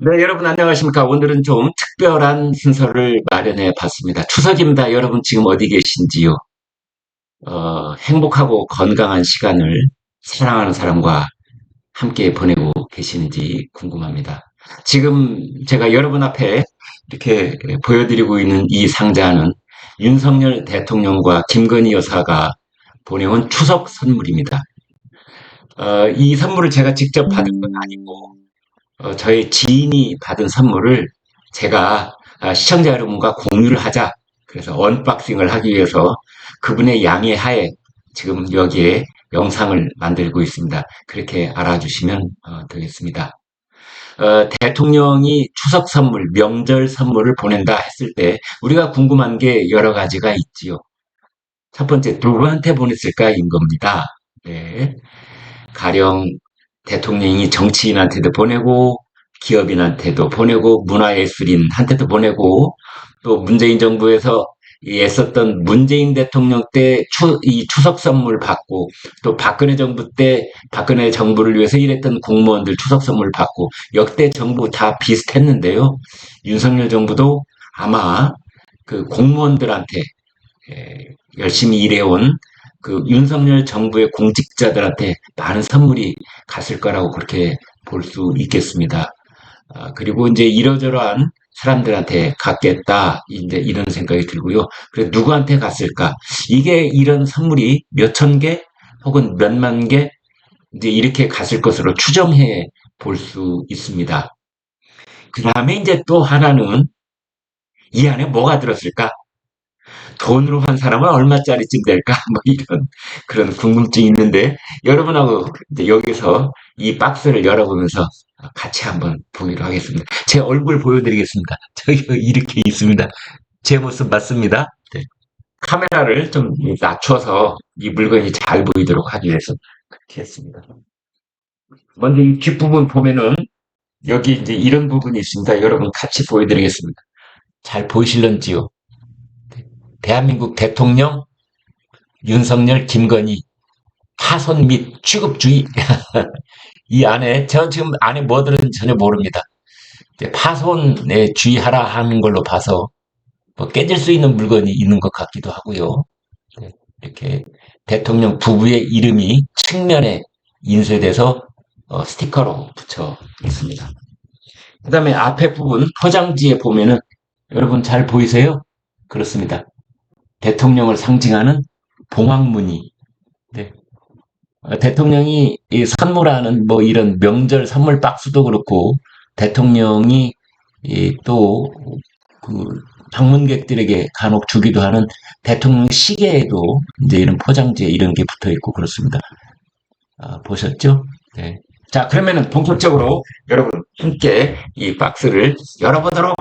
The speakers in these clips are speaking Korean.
네, 여러분 안녕하십니까? 오늘은 좀 특별한 순서를 마련해 봤습니다. 추석입니다. 여러분 지금 어디 계신지요? 행복하고 건강한 시간을 사랑하는 사람과 함께 보내고 계시는지 궁금합니다. 지금 제가 여러분 앞에 이렇게 보여드리고 있는 이 상자는 윤석열 대통령과 김건희 여사가 보내온 추석 선물입니다. 이 선물을 제가 직접 받은 건 아니고 저희 지인이 받은 선물을 제가 시청자 여러분과 공유를 하자. 그래서 언박싱을 하기 위해서 그분의 양해 하에 지금 여기에 영상을 만들고 있습니다. 그렇게 알아주시면 되겠습니다. 대통령이 추석 선물, 명절 선물을 보낸다 했을 때 우리가 궁금한 게 여러 가지가 있지요. 첫 번째, 누구한테 보냈을까인 겁니다. 네. 가령 대통령이 정치인한테도 보내고 기업인한테도 보내고 문화예술인한테도 보내고 또 문재인 정부에서 애썼던 문재인 대통령 때 이 추석 선물 받고 또 박근혜 정부 때 박근혜 정부를 위해서 일했던 공무원들 추석 선물 받고 역대 정부 다 비슷했는데요. 윤석열 정부도 아마 그 공무원들한테 열심히 일해온 그 윤석열 정부의 공직자들한테 많은 선물이 갔을 거라고 그렇게 볼 수 있겠습니다. 그리고 이제 이러저러한 사람들한테 갔겠다, 이제 이런 생각이 들고요. 그래서 누구한테 갔을까? 이게 이런 선물이 몇천 개 혹은 몇만 개 이제 이렇게 갔을 것으로 추정해 볼 수 있습니다. 그 다음에 이제 또 하나는 이 안에 뭐가 들었을까? 돈으로 한 사람은 얼마짜리쯤 될까? 뭐 이런 그런 궁금증이 있는데 여러분하고 이제 여기서 이 박스를 열어보면서 같이 한번 보기로 하겠습니다. 제 얼굴 보여드리겠습니다. 저기 이렇게 있습니다. 제 모습 맞습니다. 네. 카메라를 좀 낮춰서 이 물건이 잘 보이도록 하기 위해서 그렇게 했습니다. 먼저 이 뒷부분 보면은 여기 이제 이런 부분이 있습니다. 여러분 같이 보여드리겠습니다. 잘 보이실런지요? 대한민국 대통령 윤석열, 김건희 파손 및 취급주의. 이 안에 저 지금 안에 뭐 들은지 전혀 모릅니다. 파손에 주의하라 하는 걸로 봐서 뭐 깨질 수 있는 물건이 있는 것 같기도 하고요. 네, 이렇게 대통령 부부의 이름이 측면에 인쇄돼서 스티커로 붙여 있습니다. 그 다음에 앞에 부분 포장지에 보면은 여러분 잘 보이세요? 그렇습니다. 대통령을 상징하는 봉황무늬. 네, 대통령이 이 선물하는 뭐 이런 명절 선물 박스도 그렇고 대통령이 또 그 방문객들에게 간혹 주기도 하는 대통령 시계에도 이제 이런 포장지에 이런 게 붙어 있고 그렇습니다. 보셨죠? 네. 자, 그러면은 본격적으로 여러분 함께 이 박스를 열어보도록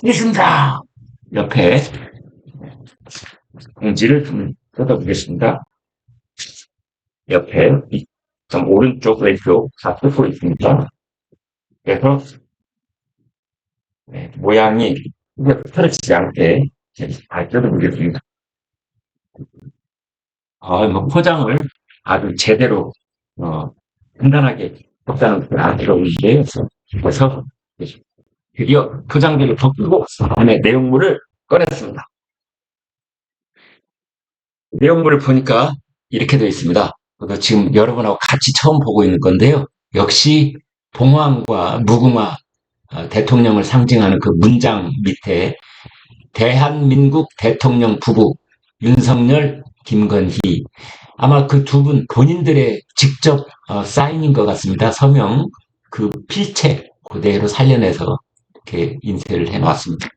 하겠습니다. 옆에 공지를 좀 뜯어보겠습니다. 옆에 좀 오른쪽 왼쪽 다 뜯고 있습니다. 그래서 모양이 흐트러지지 않게 잘 뜯어보겠습니다. 뭐 포장을 아주 제대로 어, 간단하게 했다는 걸 들어오는데요. 그래서 드디어 포장지를 벗기고 안에 내용물을 꺼냈습니다. 내용물을 보니까 이렇게 되어 있습니다. 지금 여러분하고 같이 처음 보고 있는 건데요. 역시 봉황과 무궁화 대통령을 상징하는 그 문장 밑에 대한민국 대통령 부부 윤석열, 김건희 아마 그 두 분 본인들의 직접 사인인 것 같습니다. 서명 그 필체 그대로 살려내서 이렇게 인쇄를 해놨습니다.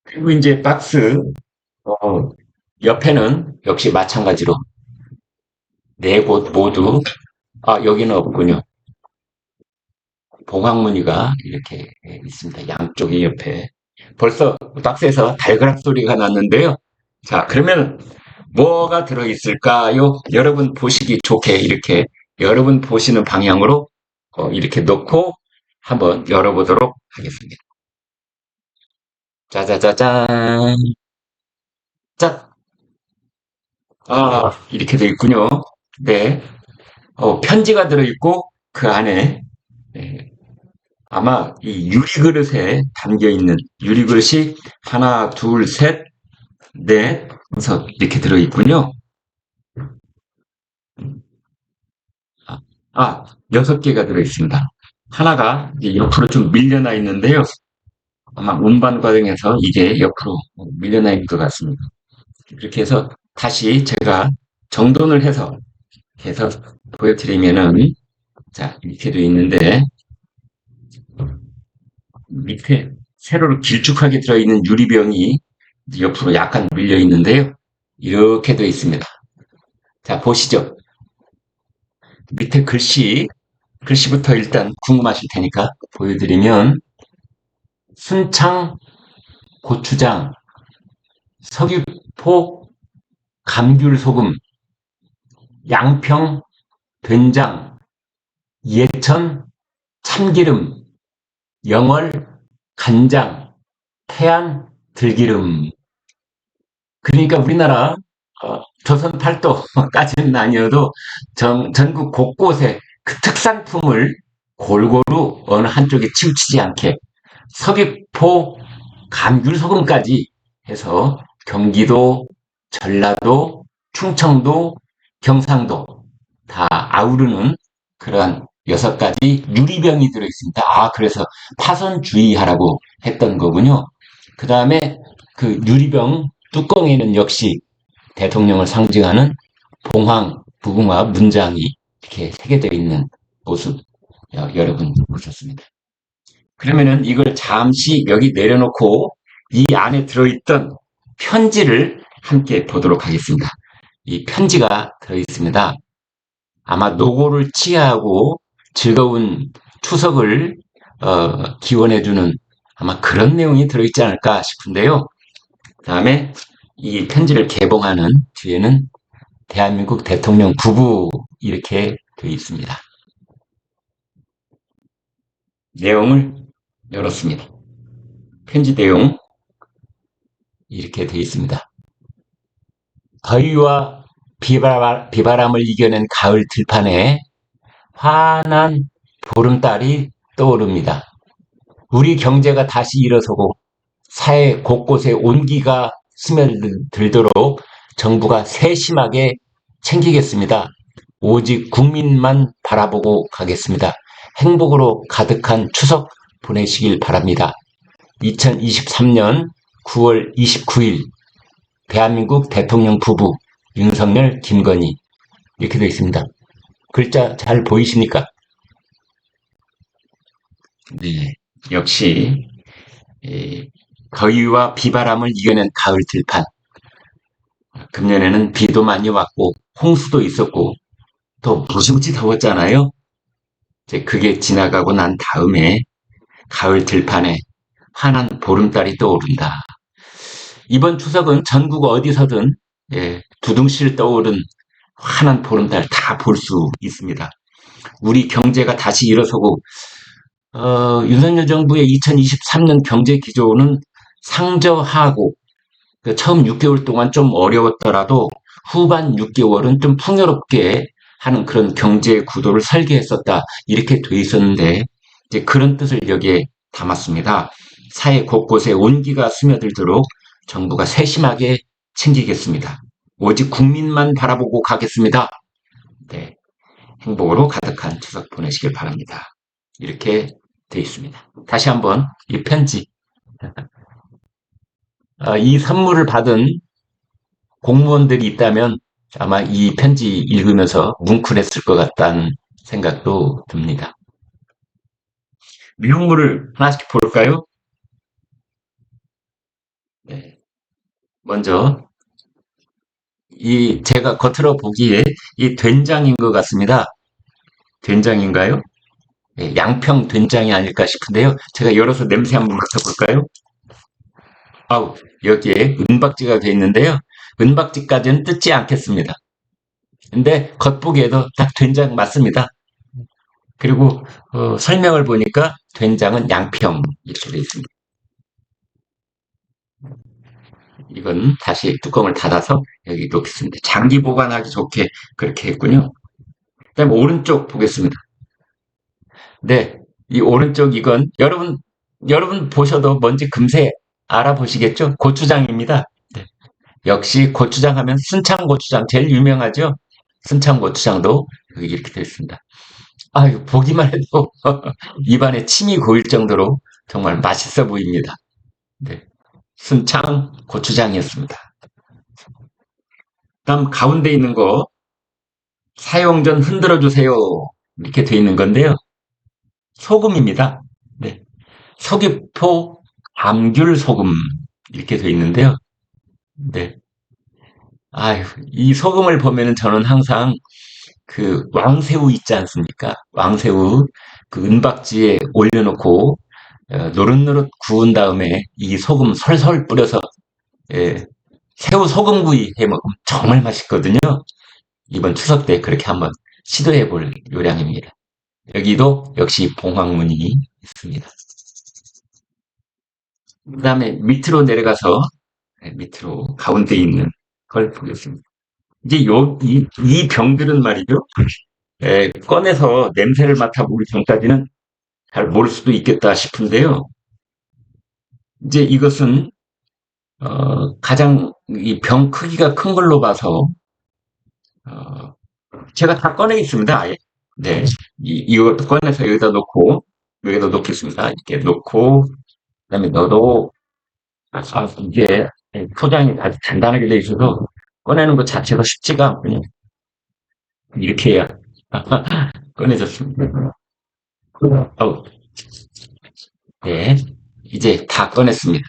그리고 이제 박스 어, 옆에는 역시 마찬가지로 네 곳 모두 여기는 없군요. 봉황무늬가 이렇게 있습니다. 양쪽이 옆에. 벌써 박스에서 달그락 소리가 났는데요. 자, 그러면 뭐가 들어있을까요? 여러분 보시기 좋게 이렇게 여러분 보시는 방향으로 이렇게 놓고 한번 열어보도록 하겠습니다. 짜자자잔. 짠. 이렇게 되어 있군요. 네. 편지가 들어있고 그 안에 네, 아마 이 유리그릇에 담겨 있는 유리그릇이 하나, 둘, 셋, 넷, 다섯 이렇게 들어 있군요. 아, 여섯 개가 들어 있습니다. 하나가 이제 옆으로 좀 밀려나 있는데요. 아마 운반 과정에서 이게 옆으로 밀려나 있는 것 같습니다. 이렇게 해서 다시 제가 정돈을 해서 보여드리면은, 자, 이렇게 되어 있는데, 밑에 세로로 길쭉하게 들어있는 유리병이 옆으로 약간 밀려 있는데요. 이렇게 되어 있습니다. 자, 보시죠. 밑에 글씨부터 일단 궁금하실 테니까 보여드리면, 순창, 고추장, 석유포, 감귤소금, 양평, 된장, 예천, 참기름, 영월, 간장, 태안, 들기름. 그러니까 우리나라 조선 팔도까지는 아니어도 전국 곳곳에 그 특산품을 골고루 어느 한쪽에 치우치지 않게 서귀포 감귤소금까지 해서 경기도, 전라도, 충청도, 경상도 다 아우르는 그러한 여섯 가지 유리병이 들어있습니다. 그래서 파손 주의하라고 했던 거군요. 그 다음에 그 유리병 뚜껑에는 역시 대통령을 상징하는 봉황, 무궁화 문장이 이렇게 새겨져 있는 모습 여러분 보셨습니다. 그러면은 이걸 잠시 여기 내려놓고 이 안에 들어있던 편지를 함께 보도록 하겠습니다. 이 편지가 들어있습니다. 아마 노고를 치하하고 즐거운 추석을 기원해주는 아마 그런 내용이 들어있지 않을까 싶은데요. 다음에 이 편지를 개봉하는 뒤에는 대한민국 대통령 부부 이렇게 되어 있습니다. 내용을 열었습니다. 편지 내용 이렇게 되어 있습니다. 더위와 비바람을 이겨낸 가을 들판에 환한 보름달이 떠오릅니다. 우리 경제가 다시 일어서고 사회 곳곳에 온기가 스며들도록 정부가 세심하게 챙기겠습니다. 오직 국민만 바라보고 가겠습니다. 행복으로 가득한 추석 보내시길 바랍니다. 2023년 9월 29일 대한민국 대통령 부부 윤석열, 김건희 이렇게 되어 있습니다. 글자 잘 보이십니까? 네, 역시 더위와 비바람을 이겨낸 가을 들판. 금년에는 비도 많이 왔고 홍수도 있었고 또 무지무지 더웠잖아요. 이제 그게 지나가고 난 다음에 가을 들판에 환한 보름달이 떠오른다. 이번 추석은 전국 어디서든 두둥실 떠오른 환한 보름달 다 볼 수 있습니다. 우리 경제가 다시 일어서고 윤석열 정부의 2023년 경제 기조는 상저하고 처음 6개월 동안 좀 어려웠더라도 후반 6개월은 좀 풍요롭게 하는 그런 경제 구도를 설계했었다. 이렇게 돼 있었는데 이제 그런 뜻을 여기에 담았습니다. 사회 곳곳에 온기가 스며들도록 정부가 세심하게 챙기겠습니다. 오직 국민만 바라보고 가겠습니다. 네, 행복으로 가득한 추석 보내시길 바랍니다. 이렇게 돼 있습니다. 다시 한번 이 편지, 이 선물을 받은 공무원들이 있다면 아마 이 편지 읽으면서 뭉클했을 것 같다는 생각도 듭니다. 미용물을 하나씩 볼까요? 네. 먼저 이 제가 겉으로 보기에 이 된장인 것 같습니다. 된장인가요? 네, 양평 된장이 아닐까 싶은데요. 제가 열어서 냄새 한번 맡아볼까요? 여기에 은박지가 되어 있는데요. 은박지까지는 뜯지 않겠습니다. 근데 겉보기에도 딱 된장 맞습니다. 그리고 설명을 보니까 된장은 양평 이렇게 되어 있습니다. 이건 다시 뚜껑을 닫아서 여기 놓겠습니다. 장기 보관하기 좋게 그렇게 했군요. 그다음에 오른쪽 보겠습니다. 네, 이 오른쪽 이건 여러분 보셔도 뭔지 금세 알아보시겠죠? 고추장입니다. 네. 역시 고추장 하면 순창 고추장 제일 유명하죠? 순창 고추장도 여기 이렇게 되어 있습니다. 아유, 보기만 해도 입안에 침이 고일 정도로 정말 맛있어 보입니다. 네. 순창 고추장이었습니다. 다음 가운데 있는 거 사용 전 흔들어 주세요. 이렇게 되어 있는 건데요. 소금입니다. 네. 서귀포 감귤 소금 이렇게 되어 있는데요. 네. 아유, 이 소금을 보면은 저는 항상 그 왕새우 있지 않습니까? 왕새우 그 은박지에 올려놓고 노릇노릇 구운 다음에 이 소금 솔솔 뿌려서 예, 새우 소금구이 해 먹으면 정말 맛있거든요. 이번 추석 때 그렇게 한번 시도해 볼 요량입니다. 여기도 역시 봉황문이 있습니다. 그 다음에 밑으로 내려가서 밑으로 가운데 있는 걸 보겠습니다. 이제 이 병들은 말이죠. 꺼내서 냄새를 맡아보기 전까지는 잘 모를 수도 있겠다 싶은데요. 이제 이것은 가장 이 병 크기가 큰 걸로 봐서 어, 제가 다 꺼내 있습니다. 아예. 네, 이것도 꺼내서 여기다 놓고 여기다 놓겠습니다. 이렇게 놓고 그다음에 너도 이게 포장이 아주 간단하게 돼 있어서 꺼내는 것 자체가 쉽지가 않군요. 이렇게 해야 꺼내졌습니다. 어우, 네, 이제 다 꺼냈습니다.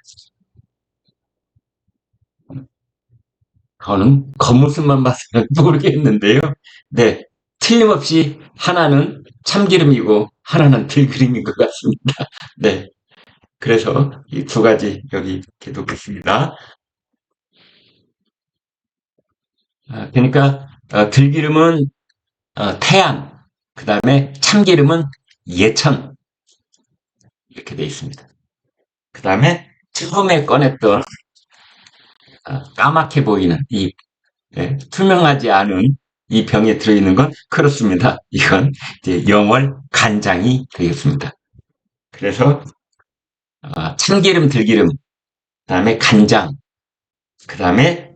저는 겉모습만 봐서는 모르겠는데요. 네, 틀림없이 하나는 참기름이고 하나는 들기름인 것 같습니다. 네, 그래서 이 두 가지 여기 이렇게 놓겠습니다. 그러니까 들기름은 태양, 그 다음에 참기름은 예천 이렇게 돼 있습니다. 그 다음에 처음에 꺼냈던 까맣게 보이는 이 투명하지 않은 이 병에 들어있는 건 그렇습니다. 이건 이제 영월 간장이 되겠습니다. 그래서 참기름, 들기름, 그다음에 간장, 그다음에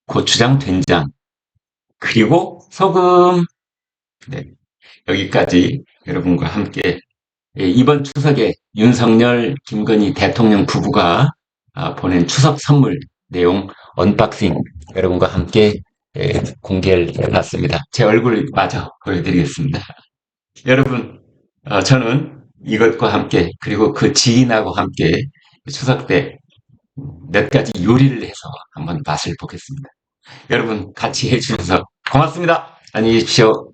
고추장, 된장, 그리고 소금. 네, 여기까지 여러분과 함께 이번 추석에 윤석열, 김건희 대통령 부부가 보낸 추석 선물 내용 언박싱 여러분과 함께 공개를 해놨습니다. 제 얼굴 마저 보여드리겠습니다. 여러분, 저는 이것과 함께 그리고 그 지인하고 함께 추석 때 몇 가지 요리를 해서 한번 맛을 보겠습니다. 여러분 같이 해주셔서 고맙습니다. 안녕히 계십시오.